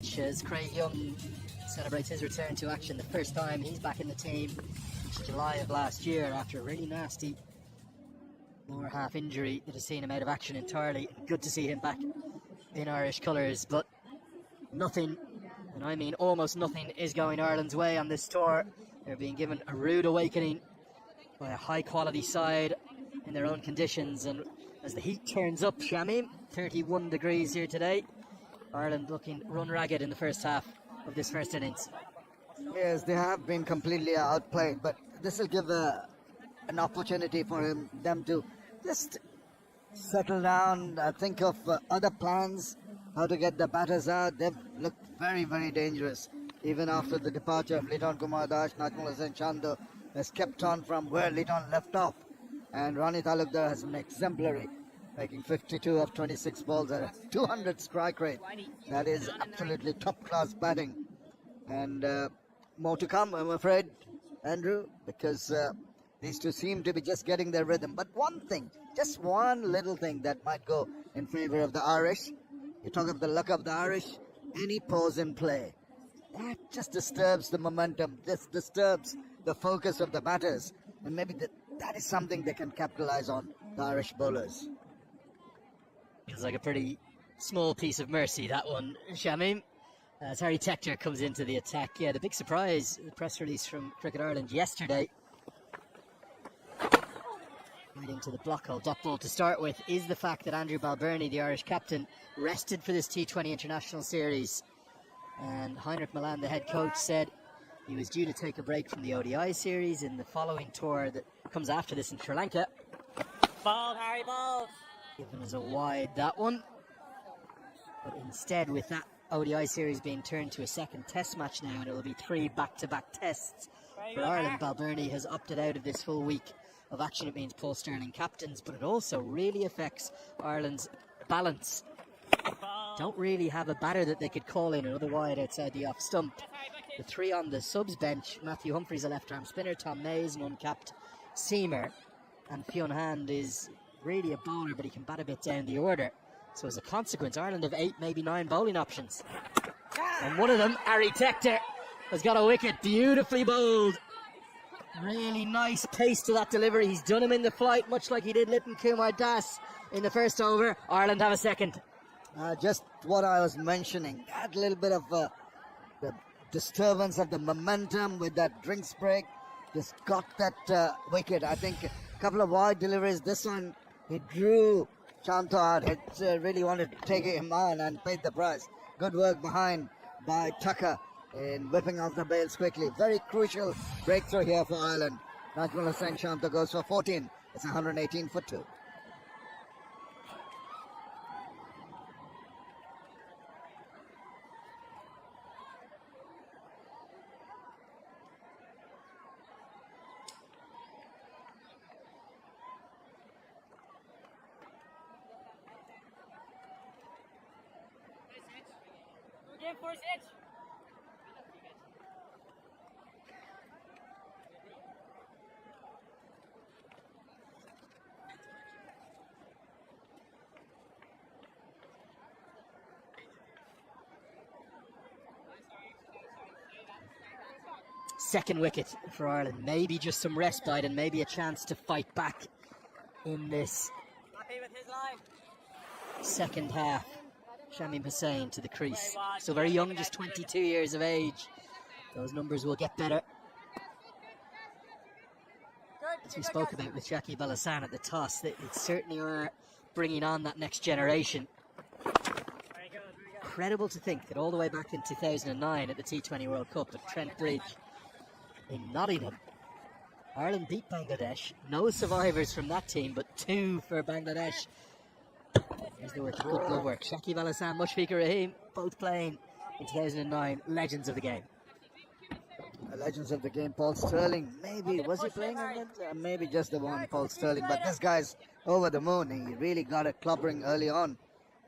As Craig Young celebrates his return to action, the first time he's back in the team since July of last year after a really nasty lower half injury that has seen him out of action entirely. Good to see him back in Irish colours, but nothing, and I mean almost nothing, is going Ireland's way on this tour. They're being given a rude awakening by a high quality side in their own conditions, and as the heat turns up, Shamim, 31 degrees here today, Ireland looking run ragged in the first half of this first innings. Yes, they have been completely outplayed, but this will give an opportunity for them to just settle down, think of other plans, how to get the batters out. They've looked very, very dangerous. Even after the departure of Liton Kumar Das, Najmul Hossain Chanda has kept on from where Liton left off. And Ronnie Talukdar has been exemplary, making 52 of 26 balls at a 200 strike rate. That is absolutely top-class batting. And more to come, I'm afraid, Andrew, because these two seem to be just getting their rhythm. But one thing, just one little thing that might go in favour of the Irish. You talk of the luck of the Irish, any pause in play. That just disturbs the momentum. This disturbs the focus of the batters. And maybe that is something they can capitalise on, the Irish bowlers. Feels like a pretty small piece of mercy, that one, Shamim. As Harry Tector comes into the attack. Yeah, the big surprise, the press release from Cricket Ireland yesterday, right into the block hole. Dot ball to start with is the fact that Andrew Balbirnie, the Irish captain, rested for this T20 International Series. And Heinrich Milan, the head coach, said he was due to take a break from the ODI series in the following tour that comes after this in Sri Lanka. Ball, Harry, ball. Given as a wide, that one. But instead, with that ODI series being turned to a second test match now, and it will be 3 back-to-back tests for Ireland, Balbirnie has opted out of this full week of action. It means Paul Stirling captains, but it also really affects Ireland's balance. Don't really have a batter that they could call in another wide outside the off stump. The 3 on the subs bench, Matthew Humphreys, a left-arm spinner, Tom Mays, an uncapped seamer, and Fionn Hand is really a bowler, but he can bat a bit down the order. So as a consequence, Ireland have 8, maybe 9 bowling options. And one of them, Harry Tector, has got a wicket, beautifully bowled. Really nice pace to that delivery. He's done him in the flight, much like he did Liton Kumar Das in the first over. Ireland have a second. Just what I was mentioning, that little bit of the disturbance of the momentum with that drinks break just got that wicket. I think a couple of wide deliveries. This one, he drew Chanta out. He really wanted to take him on and paid the price. Good work behind by Tucker in whipping off the bails quickly. Very crucial breakthrough here for Ireland. Najmul Hossain Chanta goes for 14. It's 118 for 2. Second wicket for Ireland. Maybe just some respite and maybe a chance to fight back in this second half. Shamim Hussain to the crease. Still very young, just 22 years of age. Those numbers will get better. As we spoke about with Shakib Al Hasan at the toss, they certainly are bringing on that next generation. Incredible to think that all the way back in 2009 at the T20 World Cup at Trent Bridge in Nottingham, Ireland beat Bangladesh. No survivors from that team, but 2 for Bangladesh. Here's the work, good glove work. Shakib Al Hasan, Mushfiqur Rahim, both playing in 2009. Legends of the game. Legends of the game. Paul Stirling, maybe was he playing in that? Maybe just the one, Paul Stirling. But this guy's over the moon. He really got a clobbering early on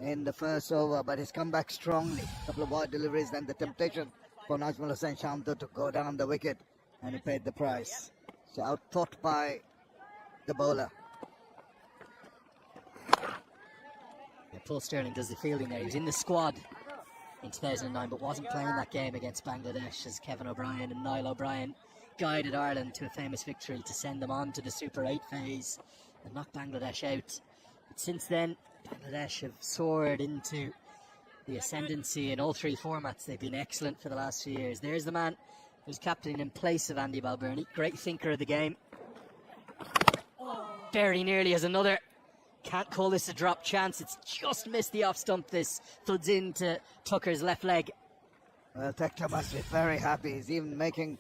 in the first over, but he's come back strongly. A couple of wide deliveries, then the temptation for Najmul Hossain Chanta to go down the wicket, and he paid the price. So out-thought by the bowler. Yeah, Paul Stirling does the fielding there. He's in the squad in 2009, but wasn't playing that game against Bangladesh as Kevin O'Brien and Niall O'Brien guided Ireland to a famous victory to send them on to the Super 8 phase and knock Bangladesh out. But since then, Bangladesh have soared into the ascendancy in all three formats. They've been excellent for the last few years. There's the man who's captaining in place of Andy Balbirnie, great thinker of the game. Very nearly has another. Can't call this a drop chance. It's just missed the off stump. This thuds into Tucker's left leg. Well, Tector must be very happy. He's even making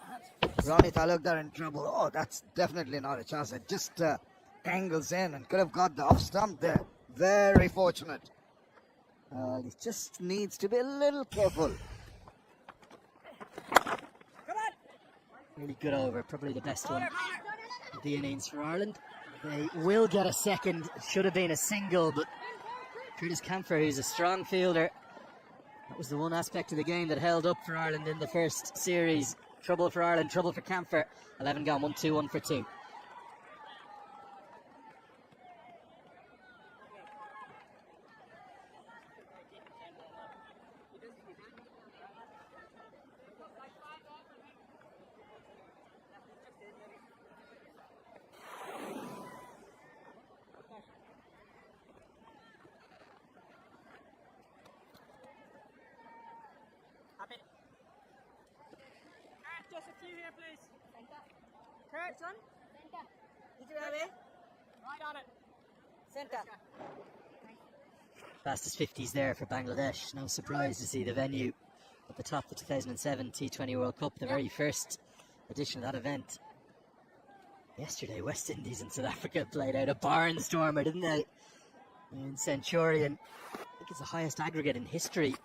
Ronnie Talukdar in trouble. Oh, that's definitely not a chance. It just angles in and could have got the off stump there. Very fortunate. He just needs to be a little careful. Really good over. Probably the best one of the innings for Ireland. They will get a second. It should have been a single, but Curtis Camphor, who's a strong fielder, that was the one aspect of the game that held up for Ireland in the first series. Trouble for Ireland, trouble for Camphor. 11 gone, 1-2, 1 for 2. Just a few here, please. Kurt, son. Did you have it? Right on it. Center. Fastest 50s there for Bangladesh. No surprise to see the venue at the top of the 2007 T20 World Cup, the very first edition of that event. Yesterday, West Indies and South Africa played out a barnstormer, didn't they? In Centurion. I think it's the highest aggregate in history.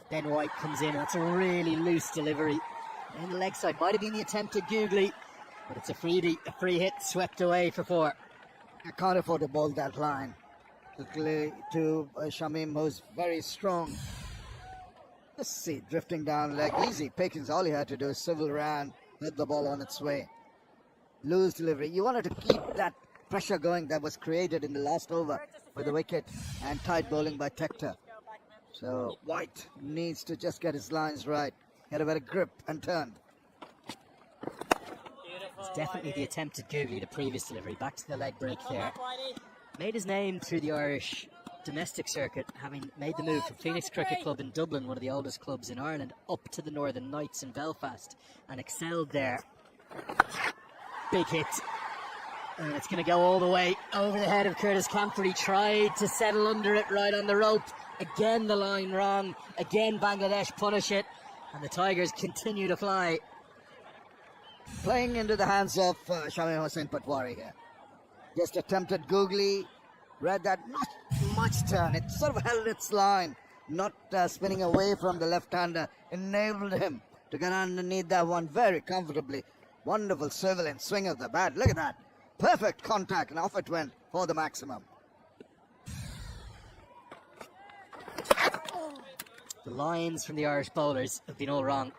Ben White comes in, and that's a really loose delivery. And the leg side might have been the attempt at Googly, but it's a free hit swept away for 4. I can't afford to bowl that line to Shamim, who's very strong. Just see, drifting down leg, easy pickings. All he had to do is swivel around, let the ball on its way. Loose delivery. You wanted to keep that pressure going that was created in the last over with the wicket and tight bowling by Tector. So White needs to just get his lines right. Get a better grip and turn. It's definitely the attempt at Googly, the previous delivery. Back to the leg break there. Made his name through the Irish domestic circuit, having made the move from Phoenix Cricket Club in Dublin, one of the oldest clubs in Ireland, up to the Northern Knights in Belfast, and excelled there. Big hit. And it's going to go all the way over the head of Curtis Camphor. He tried to settle under it right on the rope. Again the line wrong. Again Bangladesh punish it. And the Tigers continue to fly. Playing into the hands of Shamim Hossain Patwari here. Just attempted Googly. Read that, not much turn. It sort of held its line. Not spinning away from the left-hander. Enabled him to get underneath that one very comfortably. Wonderful swivel and swing of the bat. Look at that. Perfect contact, and off it went for the maximum. The lines from the Irish bowlers have been all wrong.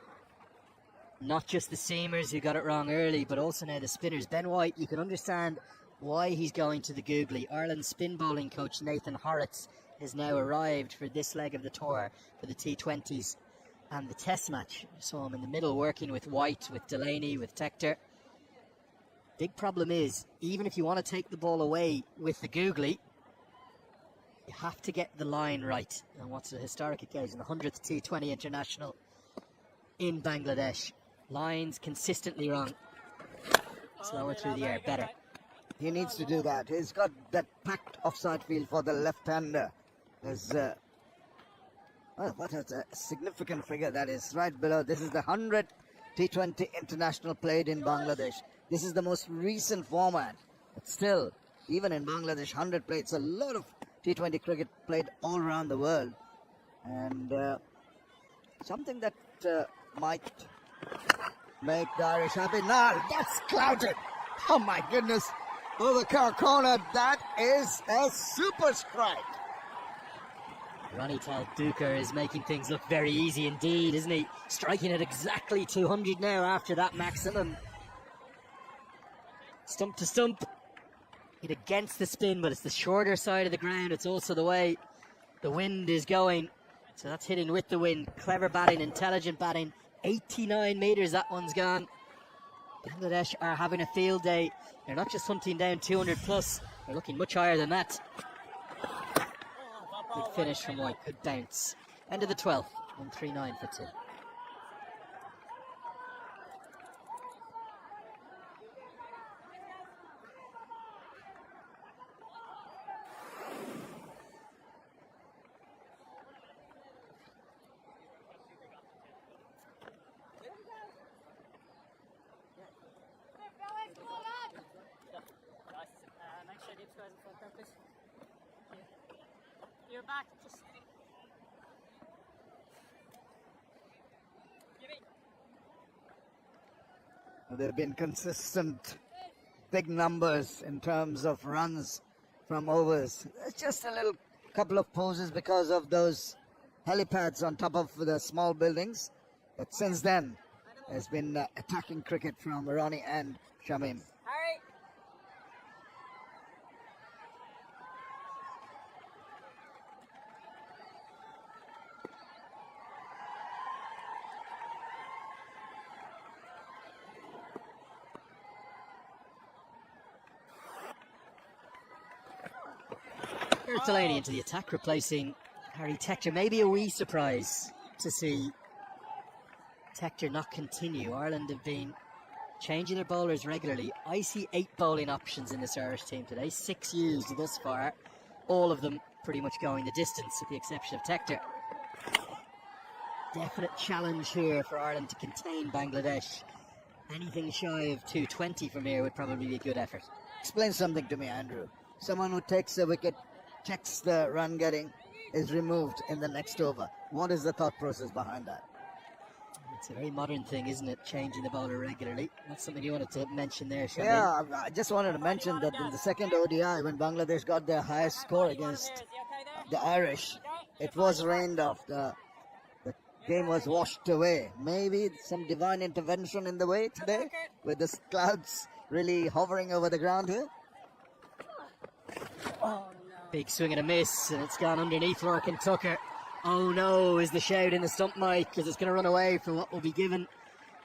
Not just the seamers who got it wrong early, but also now the spinners. Ben White, you can understand why he's going to the Googly. Ireland's spin bowling coach Nathan Horrocks has now arrived for this leg of the tour for the T20s and the test match. You saw him in the middle working with White, with Delaney, with Tector. Big problem is, even if you want to take the ball away with the Googly, you have to get the line right. And what's a historic occasion, the 100th T20 International in Bangladesh. Lines consistently wrong. Slower through the air, better. He needs to do that. He's got that packed offside field for the left-hander. There's, well, what a significant figure that is. Right below, this is the 100th T20 International played in Bangladesh. This is the most recent format. But still, even in Bangladesh, 100 played. It's a lot of T20 cricket played all around the world. And something that might make the Irish happy. Now, that's clouted. Oh my goodness. Over corner, that is a super strike. Ronnie Talukdar is making things look very easy indeed, isn't he? Striking at exactly 200 now after that maximum. Stump to stump. Hit against the spin, but it's the shorter side of the ground. It's also the way the wind is going. So that's hitting with the wind. Clever batting, intelligent batting. 89 metres, that one's gone. Bangladesh are having a field day. They're not just hunting down 200 plus, they're looking much higher than that. Good finish from White, good bounce. End of the 12th, 139 for 2. Make sure Deeps goes in front there, please. You're back, just... Give it. There have been consistent big numbers in terms of runs from overs. It's just a little couple of pauses because of those helipads on top of the small buildings. But since then, there's been attacking cricket from Ronnie and Shamim. Harry! Delaney into the attack, replacing Harry Tector. Maybe a wee surprise to see Tector not continue. Ireland have been changing their bowlers regularly. I see 8 bowling options in this Irish team today, 6 used thus far, all of them pretty much going the distance with the exception of Tector. Definite challenge here for Ireland to contain Bangladesh. Anything shy of 220 from here would probably be a good effort. Explain something to me, Andrew. Someone who takes a wicket, checks the run getting, is removed in the next over. What is the thought process behind that? It's a very modern thing, isn't it? Changing the bowler regularly. That's something you wanted to mention there, Shamim. Yeah, I just wanted to mention that in the second ODI, when Bangladesh got their highest score against the Irish, it was rained off. The game was washed away. Maybe some divine intervention in the way today, with the clouds really hovering over the ground here. Big swing and a miss, and it's gone underneath Lorcan Tucker. Oh no, is the shout in the stump mic, because it's going to run away from what will be given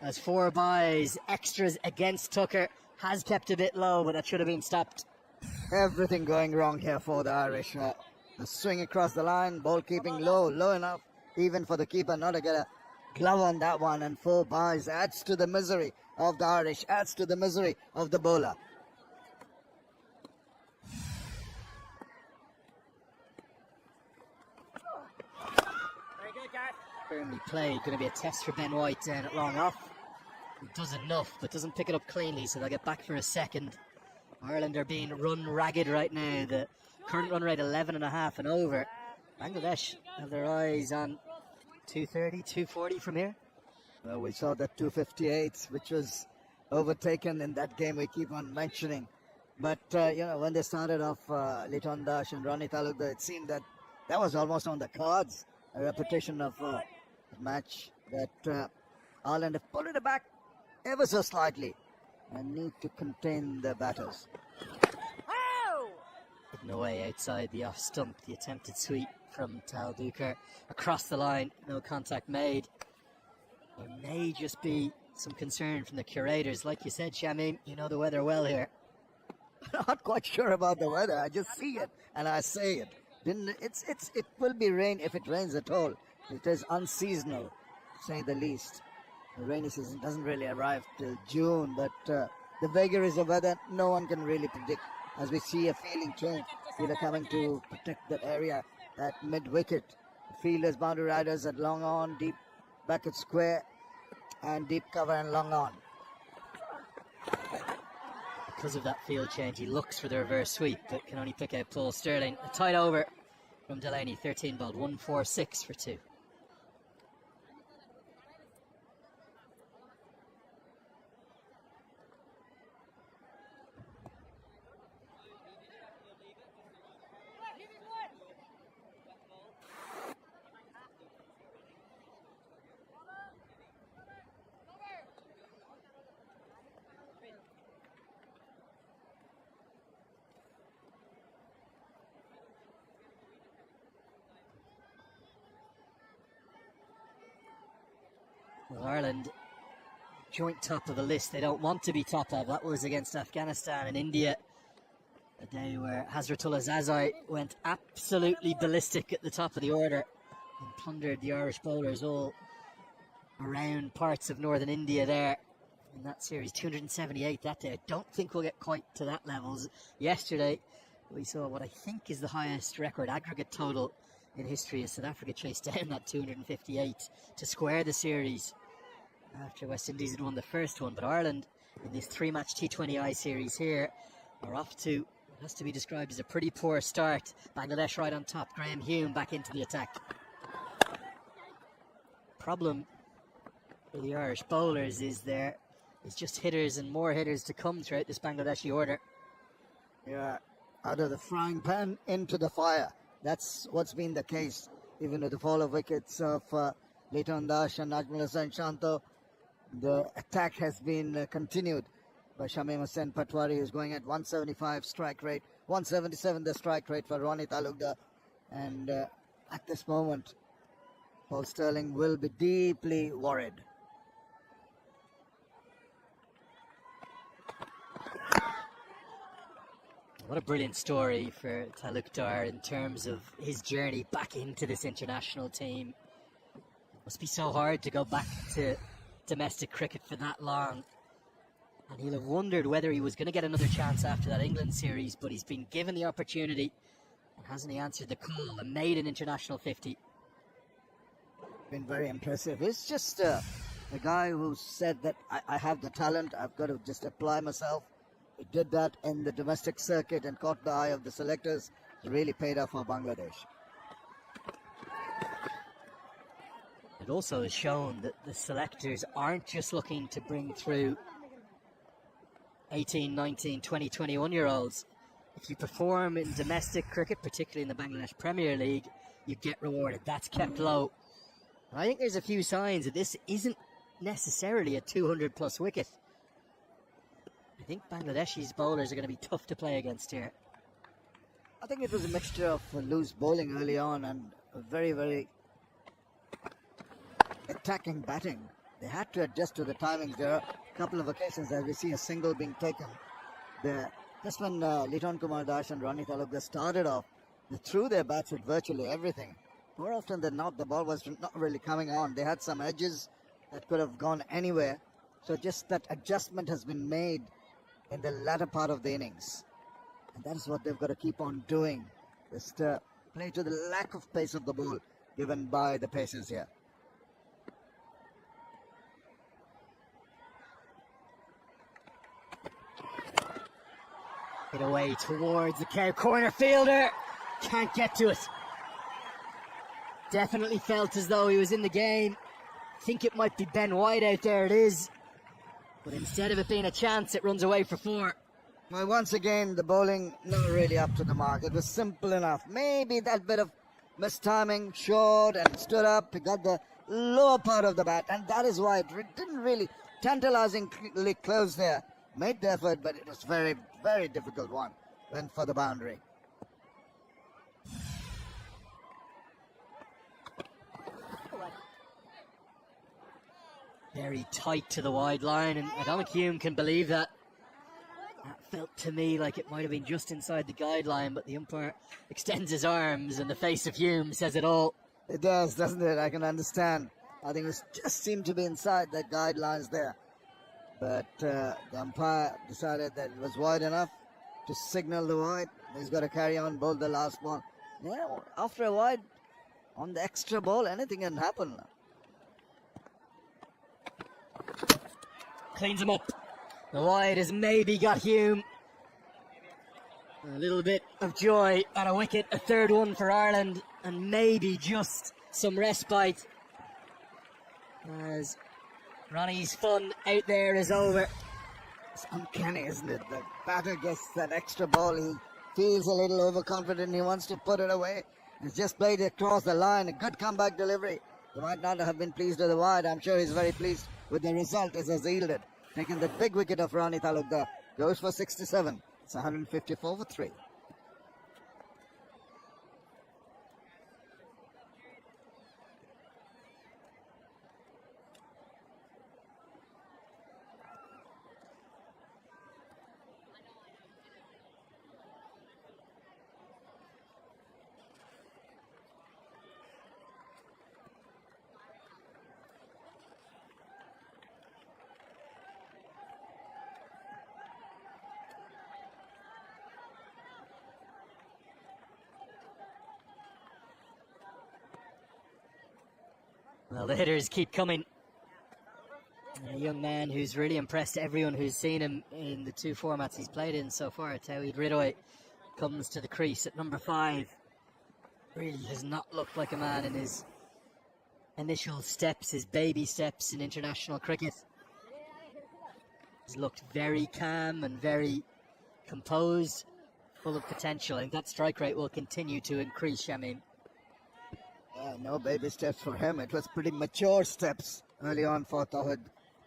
as 4 byes. Extras against Tucker. Has kept a bit low, but that should have been stopped. Everything going wrong here for the Irish. The swing across the line, ball keeping low enough, even for the keeper not to get a glove on that one, and 4 byes adds to the misery of the Irish, adds to the misery of the bowler. Firmly played. Going to be a test for Ben White down at long off. He does enough, but doesn't pick it up cleanly, so they'll get back for a second. Ireland are being run ragged right now. The current run rate 11.5 and over. Bangladesh have their eyes on 230, 240 from here. Well, we saw that 258, which was overtaken in that game we keep on mentioning. But, when they started off, Liton Dash and Ronnie Talukdar, it seemed that was almost on the cards. A repetition of a match that Ireland have pulled it back ever so slightly and need to contain the batters. Hidden away outside the off stump, the attempted sweep from Tal Duker across the line, no contact made. There may just be some concern from the curators. Like you said, Shamim, you know the weather well here. Not quite sure about the weather. I just see it and I say it. It will be rain if it rains at all. It is unseasonal, to say the least. The rainy season doesn't really arrive till June, but the vagaries of weather no one can really predict. As we see a fielding change, fielder coming to protect that area at mid-wicket. Fielders, boundary riders at long on, deep back at square, and deep cover and long on. Because of that field change, he looks for the reverse sweep, but can only pick out Paul Sterling. A tight over from Delaney, 13 ball, 146 for 2. Well, Ireland, joint top of the list. They don't want to be top of. That was against Afghanistan and India. A day where Hazratullah Zazai went absolutely ballistic at the top of the order and plundered the Irish bowlers all around parts of northern India there in that series. 278 that day. I don't think we'll get quite to that levels. Yesterday we saw what I think is the highest record aggregate total in history as South Africa chased down that 258 to square the series after West Indies had won the first one. But Ireland in this 3-match T20I series here are off to what has to be described as a pretty poor start. Bangladesh right on top. Graham Hume back into the attack. Problem for the Irish bowlers is just hitters and more hitters to come throughout this Bangladeshi order. Yeah, out of the frying pan into the fire. That's what's been the case, even with the fall of wickets of Liton Das and Najmul Hussain Shanto. The attack has been continued by Shamim Hussain Patwari, who's going at 175 strike rate, 177 the strike rate for Ronnie Talukder. And at this moment, Paul Sterling will be deeply worried. What a brilliant story for Talukder in terms of his journey back into this international team. It must be so hard to go back to domestic cricket for that long. And he'll have wondered whether he was going to get another chance after that England series, but he's been given the opportunity. And hasn't he answered the call and made an international 50? Been very impressive. He's just a guy who said that I have the talent, I've got to just apply myself. He did that in the domestic circuit and caught the eye of the selectors. It really paid off for Bangladesh. It also has shown that the selectors aren't just looking to bring through 18, 19, 20, 21-year-olds. If you perform in domestic cricket, particularly in the Bangladesh Premier League, you get rewarded. That's kept low. And I think there's a few signs that this isn't necessarily a 200-plus wicket. I think Bangladeshi's bowlers are going to be tough to play against here. I think it was a mixture of loose bowling early on and a very, very attacking batting. They had to adjust to the timings. There are a couple of occasions that we see a single being taken there. Just when Liton Kumar Das and Ronnie Talukder started off, they threw their bats with virtually everything. More often than not, the ball was not really coming on. They had some edges that could have gone anywhere. So just that adjustment has been made in the latter part of the innings. And that is what they've got to keep on doing. Just play to the lack of pace of the ball given by the pacers here. Hit away towards the cow corner fielder. Can't get to it. Definitely felt as though he was in the game. Think it might be Ben White out there. It is. But instead of it being a chance, it runs away for 4. Well, once again, the bowling not really up to the mark. It was simple enough. Maybe that bit of mistiming, short and stood up. He got the lower part of the bat, and that is why it didn't really tantalizingly close there. Made the effort, but it was very, very difficult one. Went for the boundary. Very tight to the wide line, and Dominic Hume can believe that. That felt to me like it might have been just inside the guideline, but the umpire extends his arms and the face of Hume says it all. It does, doesn't it? I can understand. I think it just seemed to be inside the guidelines there. But the umpire decided that it was wide enough to signal the wide. He's got to carry on, bowl the last one. Yeah, after a wide, on the extra ball, anything can happen. Cleans him up. The wide has maybe got Hume. A little bit of joy at a wicket, a third one for Ireland, and maybe just some respite as Ronnie's fun out there is over. It's uncanny, isn't it? The batter gets that extra ball. He feels a little overconfident. He wants to put it away. He's just played it across the line. A good comeback delivery. He might not have been pleased with the wide. I'm sure he's very pleased with the result as has yielded. Taking the big wicket of Ronnie Talukder. Goes for 67. It's 154 for 3. Well, the hitters keep coming. A young man who's really impressed everyone who's seen him in the two formats he's played in so far. Tawhid Ridoy comes to the crease at number 5. Really has not looked like a man in his initial steps, his baby steps in international cricket. He's looked very calm and very composed, full of potential. I think that strike rate will continue to increase, Shamim. No baby steps for him. It was pretty mature steps early on for Tawhid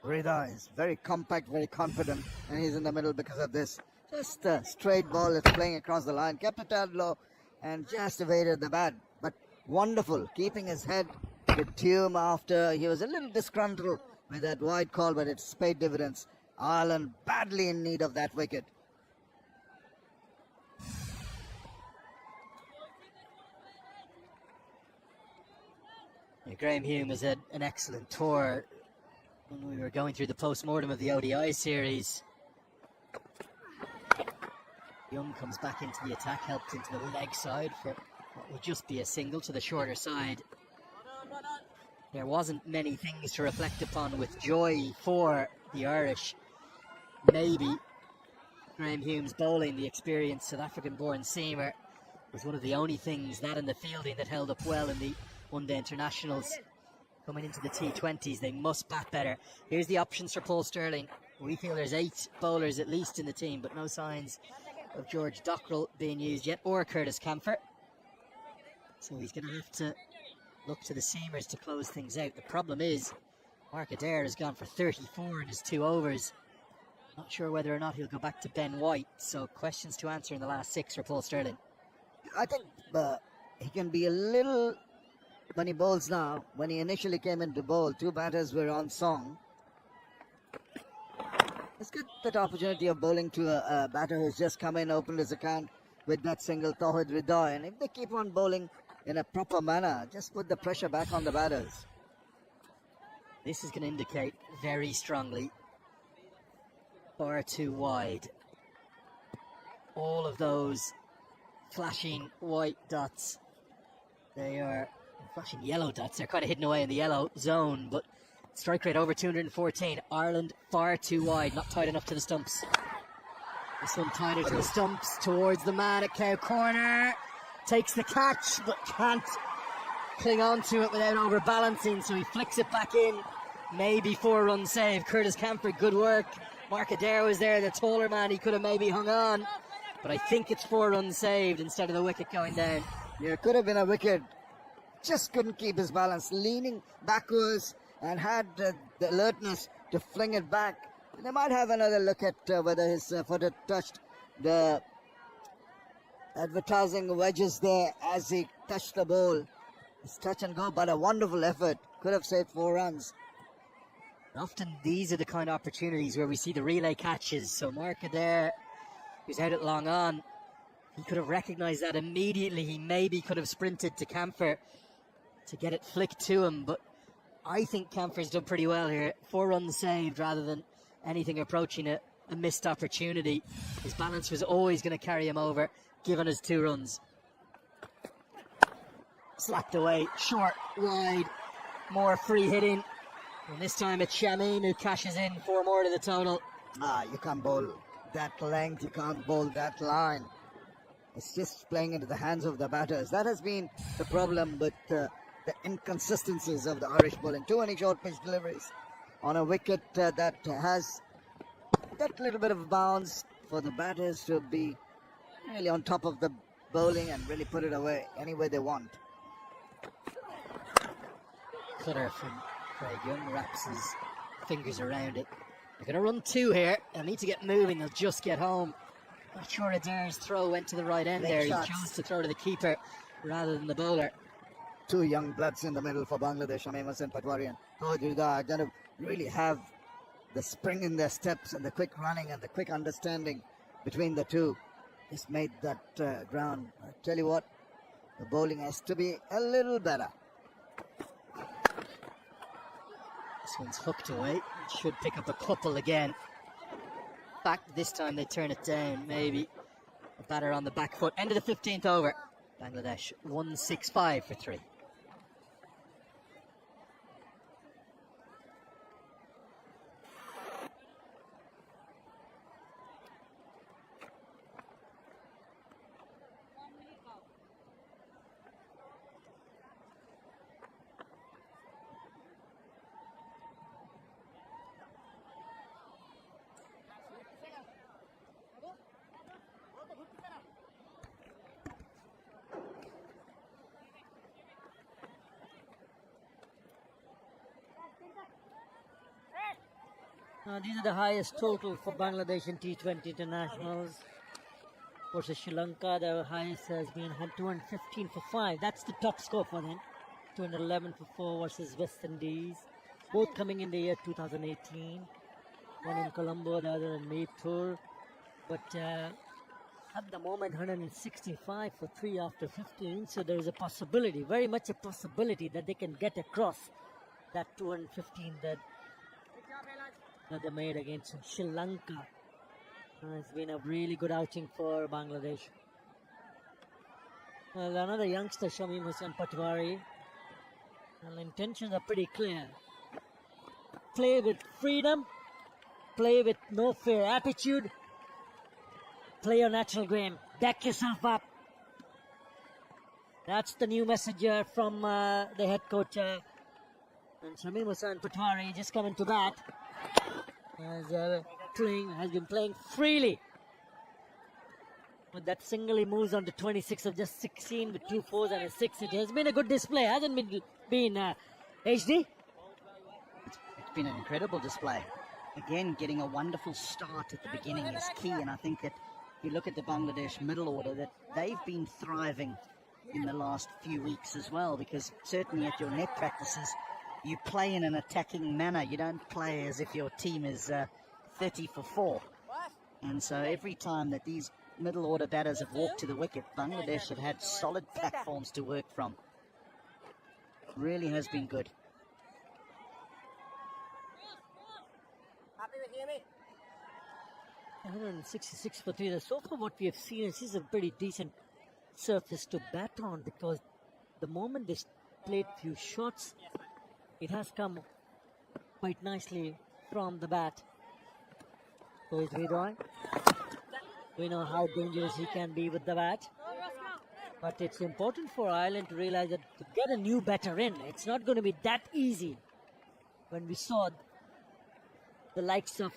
Ridoy. Is very compact, very confident, and he's in the middle because of this. Just a straight ball that's playing across the line, kept it down low, and just evaded the bat. But wonderful, keeping his head to tune after he was a little disgruntled with that wide call, but it's paid dividends. Ireland badly in need of that wicket. Yeah, Graham Hume has had an excellent tour when we were going through the post-mortem of the ODI series. Young comes back into the attack, helped into the leg side for what would just be a single to the shorter side. There wasn't many things to reflect upon with joy for the Irish. Maybe Graham Hume's bowling, the experienced South African-born seamer, was one of the only things, that and the fielding, that held up well in the one-day internationals. Coming into the T20s, they must bat better. Here's the options for Paul Stirling. We feel there's 8 bowlers at least in the team, but no signs of George Dockrell being used yet, or Curtis Camphor. So he's going to have to look to the seamers to close things out. The problem is, Mark Adair has gone for 34 in his 2 overs. Not sure whether or not he'll go back to Ben White, so questions to answer in the last 6 for Paul Stirling. I think he can be a little, when he bowls now, when he initially came into bowl, 2 batters were on song. Let's get that opportunity of bowling to a batter who's just come in, opened his account with that single, Tawhid Ridoy. And if they keep on bowling in a proper manner, just put the pressure back on the batters. This is going to indicate very strongly far too wide. All of those flashing white dots, they are flashing yellow dots. They're kind of hidden away in the yellow zone, but strike rate over 214. Ireland far too wide, not tight enough to the stumps. This one tighter to the stumps, towards the man at Cow Corner. Takes the catch, but can't cling on to it without overbalancing, so he flicks it back in. Maybe 4-run save. Curtis Camphor, good work. Mark Adair was there, the taller man. He could have maybe hung on, but I think it's 4 runs saved instead of the wicket going down. Yeah, it could have been a wicket. Just couldn't keep his balance, leaning backwards, and had the alertness to fling it back. They might have another look at whether his foot had touched the advertising wedges there as he touched the ball. It's touch and go, but a wonderful effort. Could have saved 4 runs. Often these are the kind of opportunities where we see the relay catches. So Mark Adair, who's out at long on, he could have recognised that immediately. He maybe could have sprinted to Camphor to get it flicked to him, but I think Camphor's done pretty well here. 4 runs saved rather than anything approaching a missed opportunity. His balance was always going to carry him over, given his 2 runs. Slapped away, short, wide, more free hitting. And this time it's Shamim who cashes in 4 more to the total. You can't bowl that length, you can't bowl that line. It's just playing into the hands of the batters. That has been the problem with the inconsistencies of the Irish bowling. Too many short pitch deliveries on a wicket that has that little bit of bounce for the batters to be really on top of the bowling and really put it away any way they want. Cutter from Craig Young wraps his fingers around it. They're going to run 2 here. They'll need to get moving. They'll just get home. Not sure Adair's throw went to the right end there. He chose to throw to the keeper rather than the bowler. 2 young bloods in the middle for Bangladesh, Shamim Ahsan Patwari and Tawhid Ridoy, are going to really have the spring in their steps and the quick running and the quick understanding between the two. Just made that ground. I tell you what, the bowling has to be a little better. This one's hooked away. It should pick up a couple again. In fact, this time they turn it down. Maybe a batter on the back foot. End of the 15th over. Bangladesh 165 for 3. These are the highest total for Bangladesh in T20 internationals. Versus Sri Lanka, the highest has been 215 for 5. That's the top score for them. 211 for 4 versus West Indies. Both coming in the year 2018. One in Colombo, the other in Maypur. But at the moment, 165 for 3 after 15. So there is a possibility, very much a possibility, that they can get across that 215 that they made against Sri Lanka. It's been a really good outing for Bangladesh. Well, another youngster, Shamim Hussain Patwari. Well, intentions are pretty clear. Play with freedom, play with no fear attitude, play your natural game, back yourself up. That's the new message here from the head coach. And Shamim Hussain Patwari just coming to that. Has been playing freely. With that single, he moves on to 26 of just 16 with 2 4s and a 6. It has been a good display, hasn't been HD? It's been an incredible display. Again, getting a wonderful start at the beginning is key, and I think that if you look at the Bangladesh middle order, that they've been thriving in the last few weeks as well, because certainly at your net practices, you play in an attacking manner. You don't play as if your team is 30 for 4. And so every time that these middle order batters have walked to the wicket, Bangladesh have had solid platforms to work from. Really has been good. Happy with Jimmy? 166 for 3. So far what we have seen is this is a pretty decent surface to bat on, because the moment they played few shots, it has come quite nicely from the bat. So is Vidoy. We know how dangerous he can be with the bat. But it's important for Ireland to realize that to get a new batter in, it's not going to be that easy. When we saw the likes of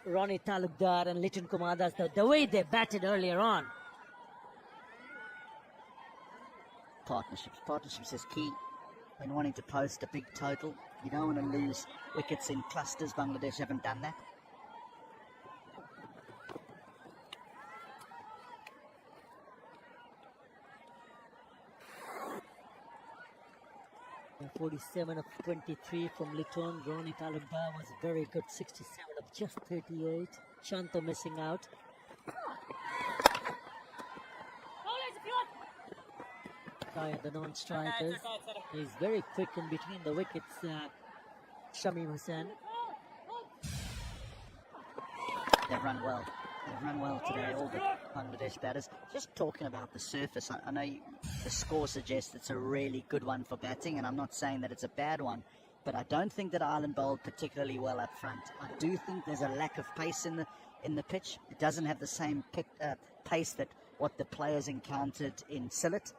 Ronnie Talukdar and Liton Kumar Das, the way they batted earlier on. Partnerships is key when wanting to post a big total. You don't want to lose wickets in clusters. Bangladesh haven't done that. 47 of 23 from Liton. Ronnie Talukdar was very good. 67 of just 38. Shanto missing out. By the non-strikers. He's very quick in between the wickets. Shamim Hussain. They've run well. They've run well today, all the Bangladesh batters. Just talking about the surface, I know the score suggests it's a really good one for batting, and I'm not saying that it's a bad one, but I don't think that Ireland bowled particularly well up front. I do think there's a lack of pace in the pitch. It doesn't have the same pace that what the players encountered in Sylhet.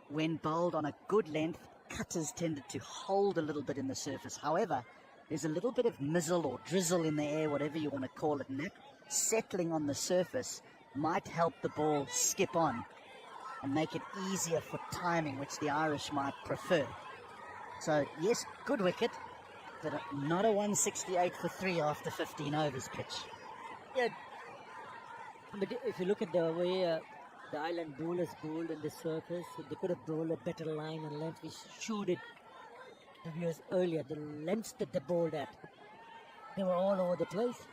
When bowled on a good length, cutters tended to hold a little bit in the surface. However, there's a little bit of mizzle or drizzle in the air, whatever you want to call it, and that settling on the surface might help the ball skip on and make it easier for timing, which the Irish might prefer. So, yes, good wicket, but not a 168 for 3 after 15 overs pitch. Yeah, but if you look at the way the Ireland bowlers bowled in the surface, they could have bowled a better line and length. We showed it the viewers earlier, the lengths that they bowled at. They were all over the place.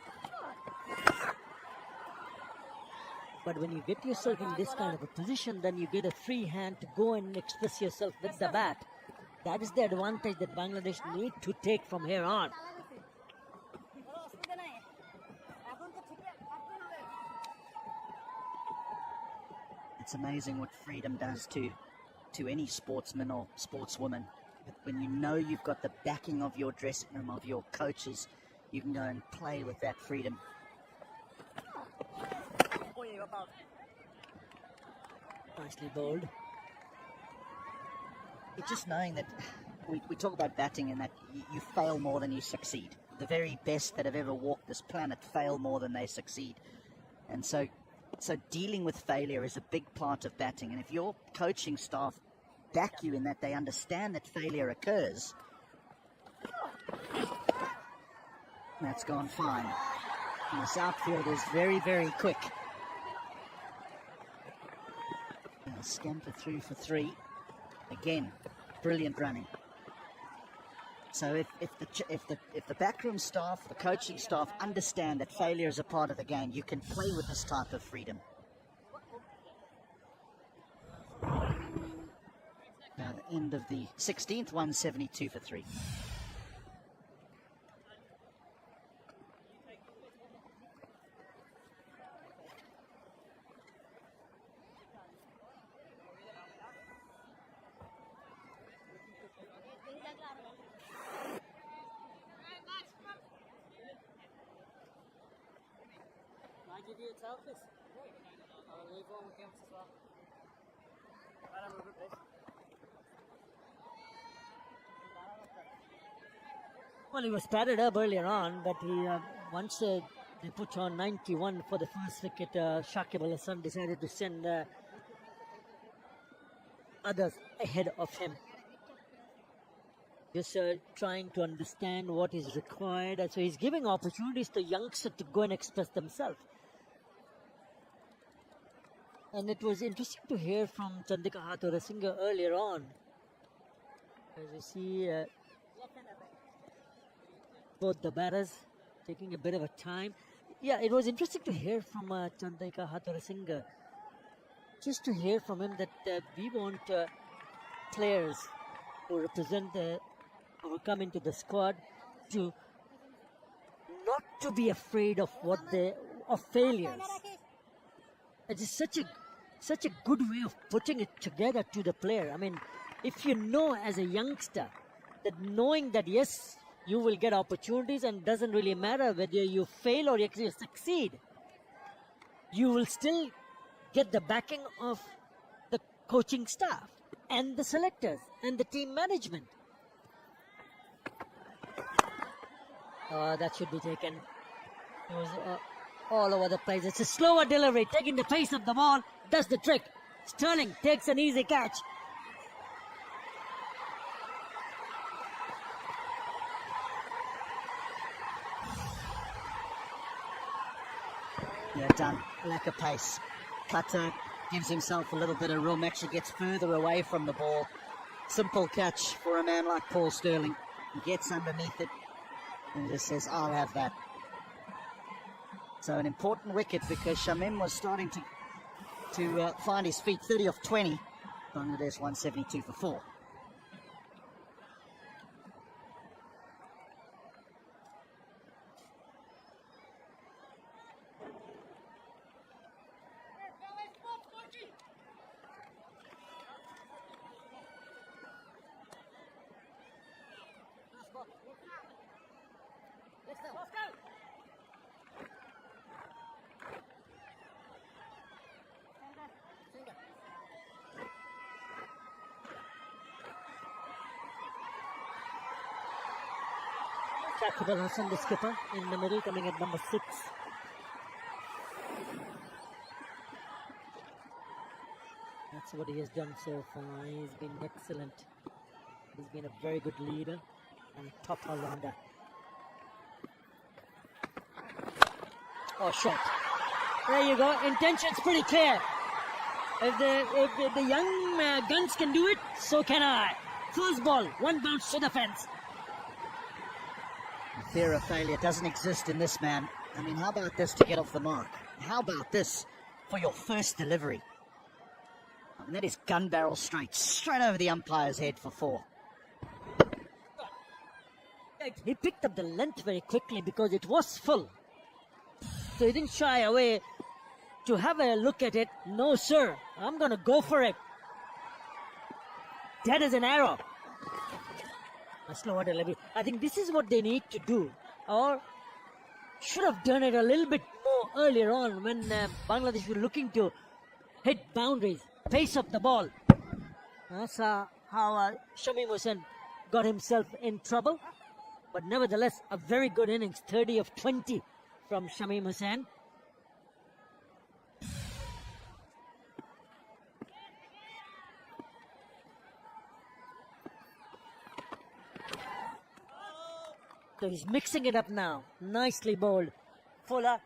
But when you get yourself in this kind of a position, then you get a free hand to go and express yourself with the bat. That is the advantage that Bangladesh need to take from here on. It's amazing what freedom does to any sportsman or sportswoman. When you know you've got the backing of your dressing room, of your coaches, you can go and play with that freedom. Nicely bowled. It's just knowing that we talk about batting and that you fail more than you succeed. The very best that have ever walked this planet fail more than they succeed. And so dealing with failure is a big part of batting. And if your coaching staff back you in that, they understand that failure occurs, That's gone fine. And this outfield is very, very quick. And a scamper through for 3. Again, brilliant running. So if the backroom staff, the coaching staff understand that failure is a part of the game, you can play with this type of freedom. Now the end of the 16th, 172 for 3. Well, he was padded up earlier on, but he once they put on 91 for the first wicket, Shakib Al Hasan decided to send others ahead of him. Just trying to understand what is required. So he's giving opportunities to youngsters to go and express themselves. And it was interesting to hear from Chandika Hathurusingha earlier on. As you see, both the batters taking a bit of a time. Yeah, it was interesting to hear from Chandika Hathurusingha. Just to hear from him that we want players who represent who come into the squad to not to be afraid of of failures. It is such a good way of putting it together to the player. I mean, if you know as a youngster that knowing that yes, you will get opportunities and doesn't really matter whether you fail or you succeed, you will still get the backing of the coaching staff and the selectors and the team management. That should be taken. It was all over the place. It's a slower delivery, taking the pace of the ball, does the trick. Sterling takes an easy catch. Yeah, done. Lack of pace. Cutter gives himself a little bit of room, actually gets further away from the ball. Simple catch for a man like Paul Sterling. He gets underneath it and just says, I'll have that. So an important wicket because Shamim was starting to find his feet. 30 of 20. Bangladesh 172 for 4. Shakib Al Hasan, the skipper, in the middle, coming at number 6. That's what he has done so far. He's been excellent. He's been a very good leader and top all-rounder. Oh, shot. There you go. Intention's pretty clear. If the young guns can do it, so can I. First ball, one bounce to the fence. Fear of failure doesn't exist in this man. I mean, how about this to get off the mark? How about this for your first delivery? I mean, that is gun barrel straight over the umpire's head for 4. He picked up the length very quickly because it was full. So he didn't shy away to have a look at it. No, sir, I'm going to go for it. Dead as an arrow. A slower delivery. I think this is what they need to do, or should have done it a little bit more earlier on when Bangladesh were looking to hit boundaries, pace up the ball. That's how Shamim Hussain got himself in trouble. But nevertheless, a very good innings, 30 of 20 from Shamim Hussain. So he's mixing it up now. Nicely bowled. Fuller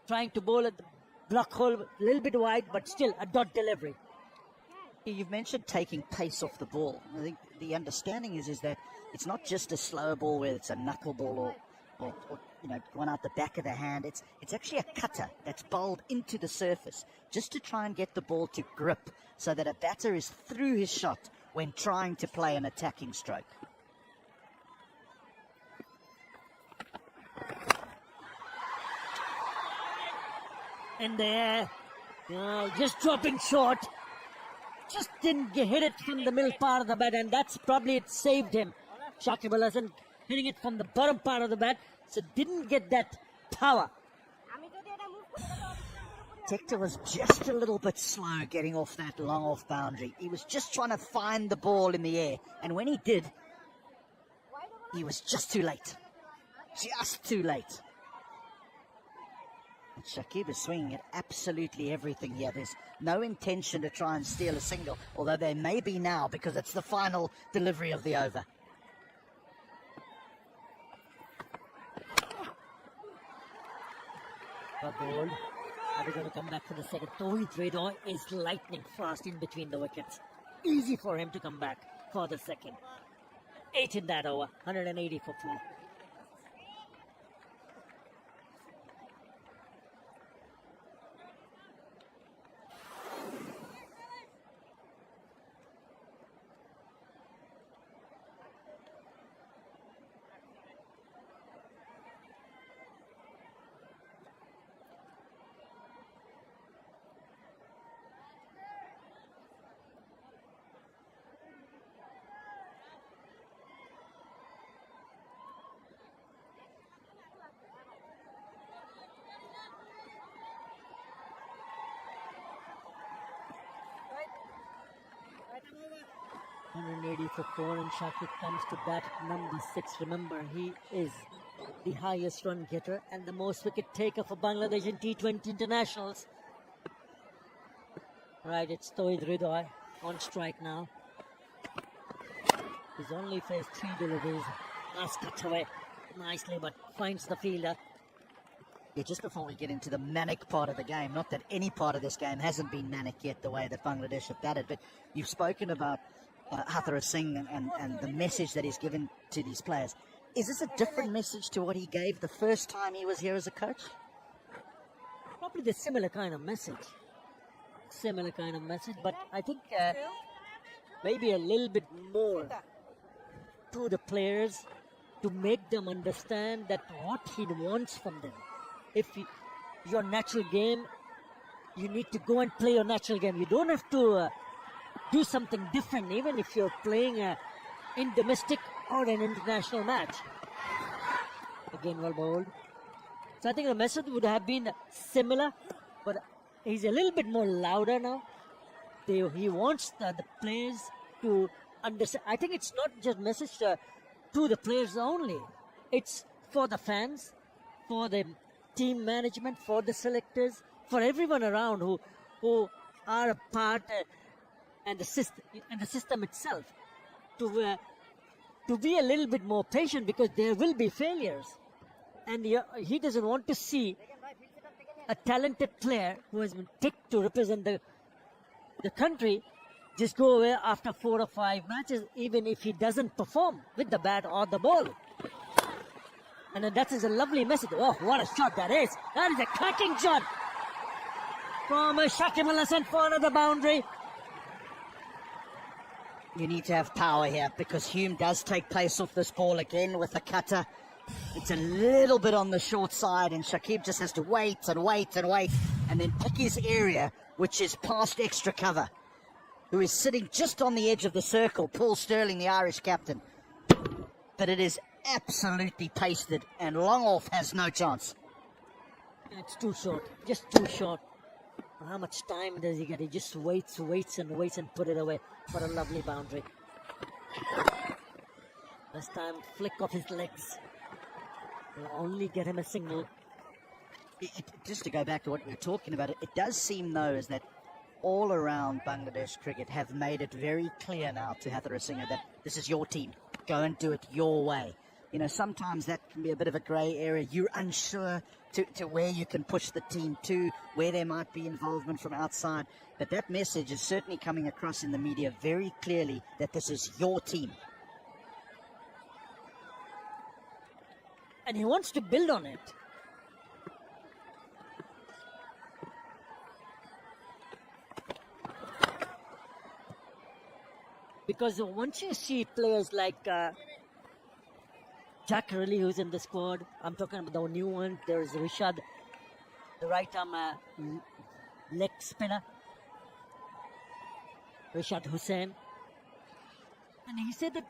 trying to bowl at the block hole, a little bit wide, but still a dot delivery. You've mentioned taking pace off the ball. I think the understanding is that it's not just a slow ball where it's a knuckleball or one out the back of the hand. It's actually a cutter that's bowled into the surface just to try and get the ball to grip so that a batter is through his shot when trying to play an attacking stroke. In the air, just dropping short. Just didn't hit it from the middle part of the bat, and that's probably it saved him. Shakib Al Hasan hitting it from the bottom part of the bat, so didn't get that power. Tector was just a little bit slow getting off that long off boundary. He was just trying to find the ball in the air, and when he did, he was just too late. Just too late. And Shakib is swinging at absolutely everything here. There's no intention to try and steal a single, although there may be now because it's the final delivery of the over. Ball. Are we going to come back for the second? Tawhid Redor is lightning fast in between the wickets. Easy for him to come back for the second. 8 in that over. 180 for 4. For 4, and Shakib comes to bat at number 6. Remember, he is the highest run getter and the most wicket taker for Bangladesh in T20 internationals. Right, it's Tawhid Redor on strike now. He's only faced 3 deliveries. Nice cut away nicely, but finds the fielder. Yeah, just before we get into the manic part of the game, not that any part of this game hasn't been manic yet, the way that Bangladesh have batted, but you've spoken about Hathara Singh and the message that he's given to these players. Is this a different message to what he gave the first time he was here as a coach? Probably the similar kind of message. But I think maybe a little bit more to the players to make them understand that what he wants from them. If your natural game, you need to go and play your natural game. You don't have to do something different, even if you're playing in domestic or an international match. Again, well bowled. So I think the message would have been similar, but he's a little bit more louder now. He wants the players to understand. I think it's not just message to the players only. It's for the fans, for the team management, for the selectors, for everyone around who are a part and the system itself to be a little bit more patient, because there will be failures, and he doesn't want to see a talented player who has been picked to represent the country just go away after 4 or 5 matches, even if he doesn't perform with the bat or the ball. And then that is a lovely message. Oh, what a shot that is! That is a cracking shot from Shakib Al Hasan for another boundary. You need to have power here, because Hume does take pace off this ball again with the cutter. It's a little bit on the short side, and Shakib just has to wait and wait and wait, and then pick his area, which is past extra cover, who is sitting just on the edge of the circle, Paul Sterling, the Irish captain. But it is absolutely pasted, and long off has no chance. It's too short, just too short. How much time does he get? He just waits and put it away for a lovely boundary. This time, flick off his legs. Will only get him a single. Just to go back to what we were talking about, it does seem, though, is that all around Bangladesh cricket have made it very clear now to Hathara Singh that this is your team. Go and do it your way. You know, sometimes that can be a bit of a grey area. You're unsure to where you can push the team to, where there might be involvement from outside. But that message is certainly coming across in the media very clearly that this is your team. And he wants to build on it. Because once you see players like Jack Riley, who's in the squad, I'm talking about the new one. There's Rishad, the right arm leg spinner, Rishad Hussain. And he said that,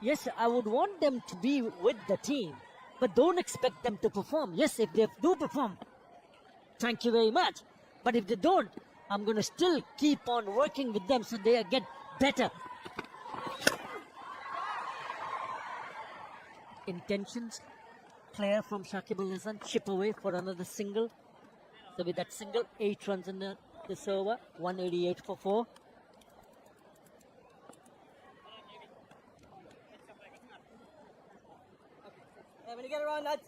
yes, I would want them to be with the team, but don't expect them to perform. Yes, if they do perform, thank you very much. But if they don't, I'm going to still keep on working with them so they get better. Intentions clear from Shakib Al Hasan. Chip away for another single. So with that single, 8 runs in this over. 188 for 4. Hey, when you get around, lads.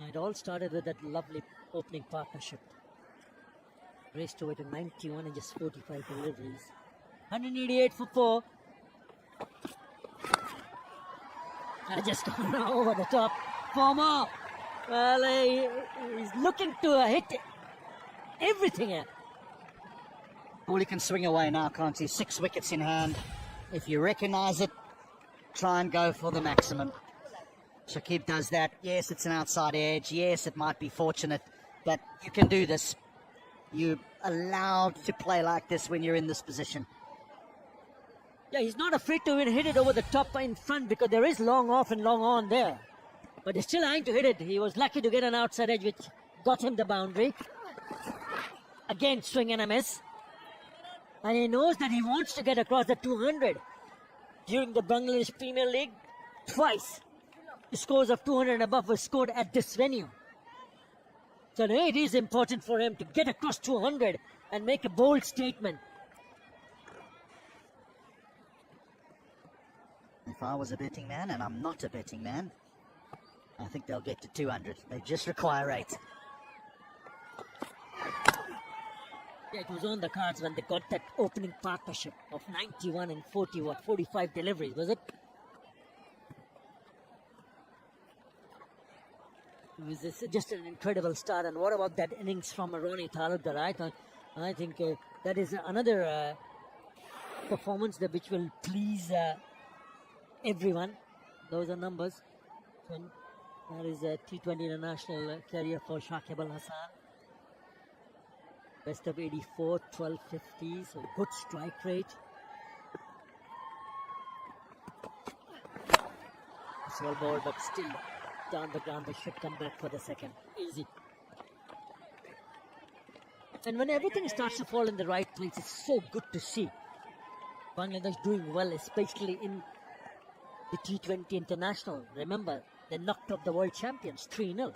It all started with that lovely opening partnership. Raced away to 91 and just 45 deliveries. 188 for 4. And just gone over the top. 4 more. Well, he's looking to hit everything here. Well, he can swing away now, can't he? 6 wickets in hand. If you recognise it, try and go for the maximum. Shakib does that. Yes, it's an outside edge. Yes, it might be fortunate, but you can do this. You're allowed to play like this when you're in this position. Yeah, he's not afraid to even hit it over the top in front because there is long off and long on there. But he's still eyeing to hit it. He was lucky to get an outside edge which got him the boundary. Again, swing and a miss. And he knows that he wants to get across the 200. During the Bangladesh Premier League, twice scores of 200 and above were scored at this venue. So now it is important for him to get across 200 and make a bold statement. If I was a betting man, and I'm not a betting man, I think they'll get to 200. They just require 8. Yeah, it was on the cards when they got that opening partnership of 91 and 45 deliveries, was it? It was just an incredible start. And what about that innings from Ronnie Talukdar? I think that is another performance which will please everyone. Those are numbers. That is a T20 international career for Shakib Al Hasan. Best of 84, 1250, so good strike rate. It's well ball, but still down the ground. They should come back for the second. Easy. And when everything starts to fall in the right place, it's so good to see Bangladesh doing well, especially in the T20 international. Remember, they knocked off the world champions 3-0.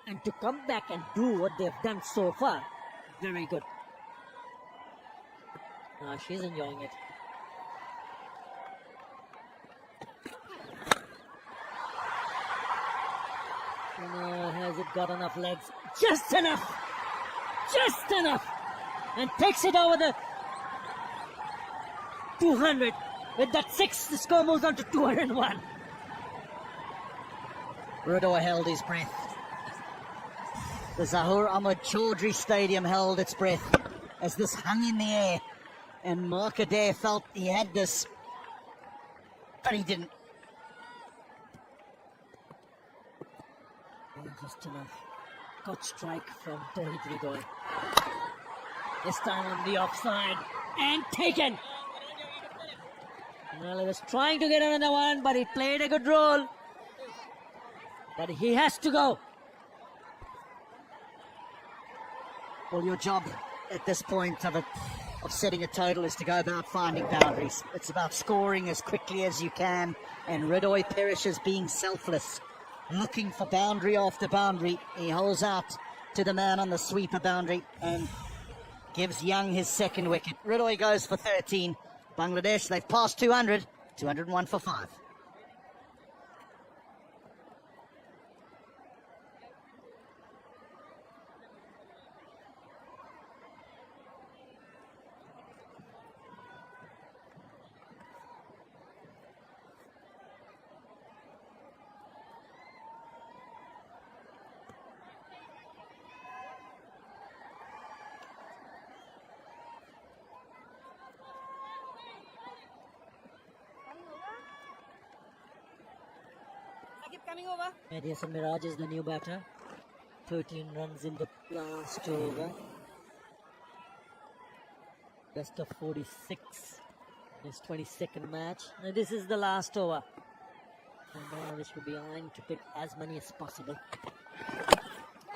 And to come back and do what they've done so far, very good. She's enjoying it. Has it got enough legs? Just enough! Just enough! And takes it over the 200. With that 6, the score moves on to 201. Rudor held his breath. The Zahur Ahmad Chaudhry Stadium held its breath as this hung in the air, and Mark Adair felt he had this, but he didn't. Just enough. Good strike from Tawhid Hridoy. This time on the offside and taken. Well, he was trying to get another one, but he played a good role. But he has to go. Well, your job at this point of setting a total is to go about finding boundaries. It's about scoring as quickly as you can, and Ridoy perishes being selfless, looking for boundary after boundary. He holds out to the man on the sweeper boundary and gives Young his second wicket. Ridoy goes for 13. Bangladesh, they've passed 200, 201 for 5. Keep coming over. Mehdi Hasan Miraj is the new batter. 13 runs in the last over. Best of 46. His 22nd match. Now this is the last over. And Bangladesh will be eyeing to pick as many as possible.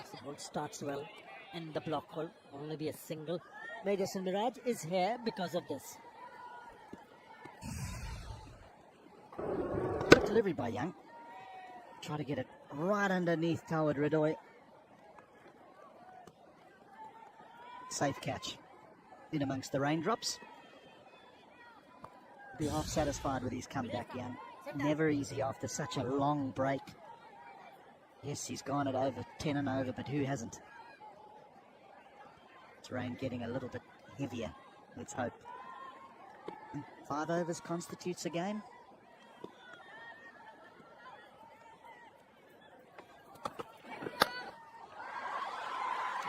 As the ball starts well in the block hole. Only be a single. Mehdi Hasan Miraj is here because of this. Good delivery by Young. Try to get it right underneath Tawad Ridoy. Safe catch. In amongst the raindrops. Be half satisfied with his comeback, Young. Never easy after such a long break. Yes, he's gone at over 10 and over, but who hasn't? It's rain getting a little bit heavier. Let's hope. 5 overs constitutes a game.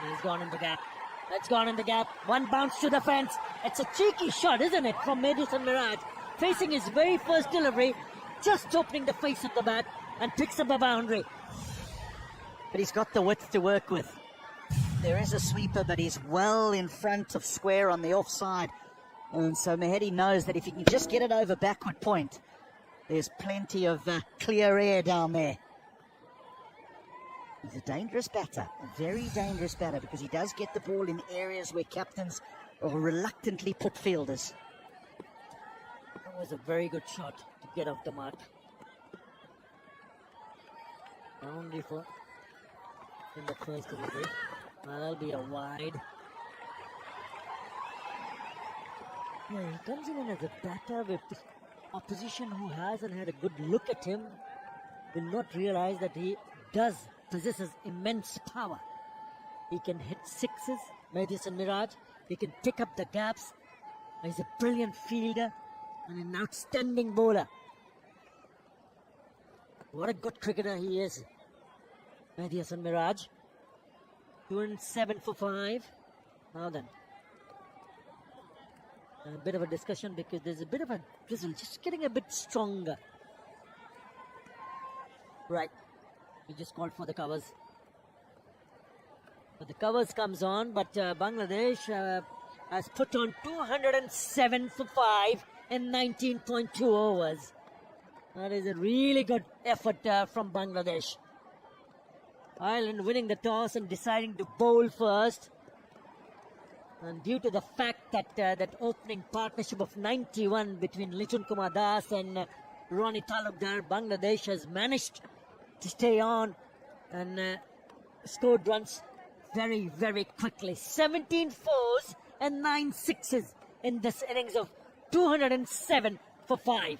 He's gone in the gap. It's gone in the gap. One bounce to the fence. It's a cheeky shot, isn't it, from Mehdi Hasan Miraj, facing his very first delivery, just opening the face of the bat and picks up a boundary. But he's got the width to work with. There is a sweeper, but he's well in front of square on the offside. And so Mehdi knows that if he can just get it over backward point, there's plenty of clear air down there. He's a dangerous batter, a very dangerous batter, because he does get the ball in areas where captains will reluctantly put fielders. That was a very good shot to get off the mark. Only for in the first delivery. Well, that'll be a wide. Yeah, he comes in as a batter with the opposition who hasn't had a good look at him will not realize that he possesses immense power. He can hit sixes, Mehdi Hasan Miraj. He can pick up the gaps. He's a brilliant fielder and an outstanding bowler. What a good cricketer he is, Mehdi Hasan Miraj. 207 for 5. Now then, a bit of a discussion because there's a bit of a drizzle, just getting a bit stronger. Right. We just called for the covers. But the covers comes on, but Bangladesh has put on 207 for 5 in 19.2 overs. That is a really good effort from Bangladesh. Ireland winning the toss and deciding to bowl first. And due to the fact that that opening partnership of 91 between Lichun Kumar Das and Ronnie Talukdar, Bangladesh has managed to stay on and scored runs very, very quickly. 17 fours and 9 sixes in this innings of 207 for 5.